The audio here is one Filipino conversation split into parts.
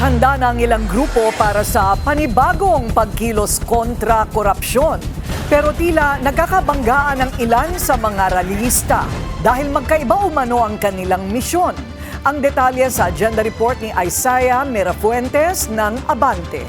Handa na ang ilang grupo para sa panibagong pagkilos kontra korupsyon. Pero tila nagkakabanggaan ang ilan sa mga rallyista dahil magkaiba umano ang kanilang misyon. Ang detalye sa agenda report ni Isaiah Mirafuentes ng Abante.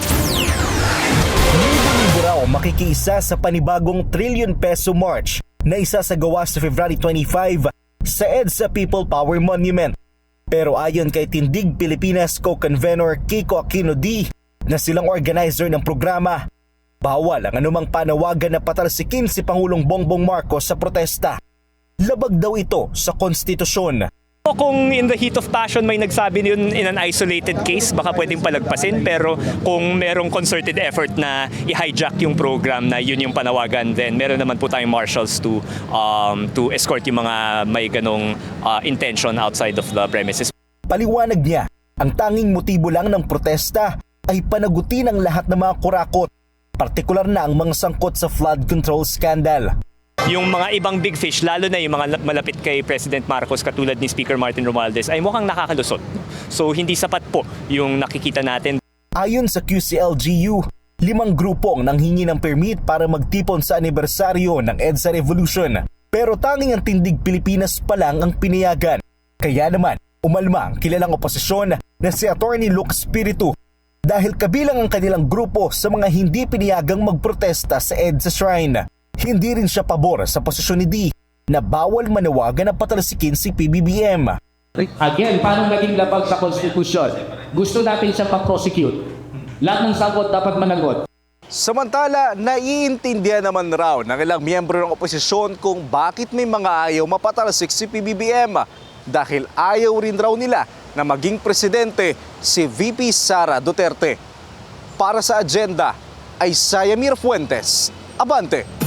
Libo-libo raw makikiisa sa panibagong trillion peso march na isasagawa sa February 25 sa EDSA People Power Monument. Pero ayon kay Tindig Pilipinas Co-Convenor Kiko Aquino D na silang organizer ng programa, bawal ang anumang panawagan na patalsikin si Pangulong Bongbong Marcos sa protesta. Labag daw ito sa konstitusyon. Kung in the heat of passion may nagsabi yun in an isolated case, baka pwedeng palagpasin. Pero kung merong concerted effort na i-hijack yung program na yun yung panawagan, then meron naman po tayong marshals to escort yung mga may ganong intention outside of the premises. Paliwanag niya, ang tanging motibo lang ng protesta ay panagutin ang lahat ng mga kurakot, partikular na ang mga sangkot sa flood control scandal. Yung mga ibang big fish, lalo na yung mga malapit kay President Marcos katulad ni Speaker Martin Romualdez, ay mukhang nakakalusot. So hindi sapat po yung nakikita natin. Ayon sa QCLGU, 5 grupo ang nanghingi ng permit para magtipon sa anibersaryo ng EDSA Revolution. Pero tanging ang Tindig Pilipinas pa lang ang pinayagan. Kaya naman, umalma ang kilalang oposisyon na si Attorney Luke Espiritu dahil kabilang ang kanilang grupo sa mga hindi pinayagang magprotesta sa EDSA Shrine. Hindi rin siya pabor sa posisyon ni D na bawal manawagan na patalsikin si PBBM. Again, paano naging labag sa konstitusyon? Gusto natin siya pa-prosecute. Lahat ng sagot dapat managot. Samantala, naiintindihan naman raw ng ilang miyembro ng oposisyon kung bakit may mga ayaw mapatalsik si PBBM dahil ayaw rin raw nila na maging presidente si VP Sara Duterte. Para sa agenda, Isaiah Mirafuentes, Abante.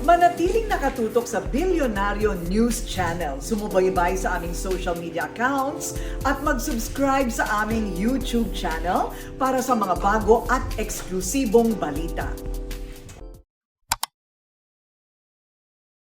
Manatiling nakatutok sa Bilyonaryo News Channel. Sumubaybay sa aming social media accounts at mag-subscribe sa aming YouTube channel para sa mga bago at eksklusibong balita.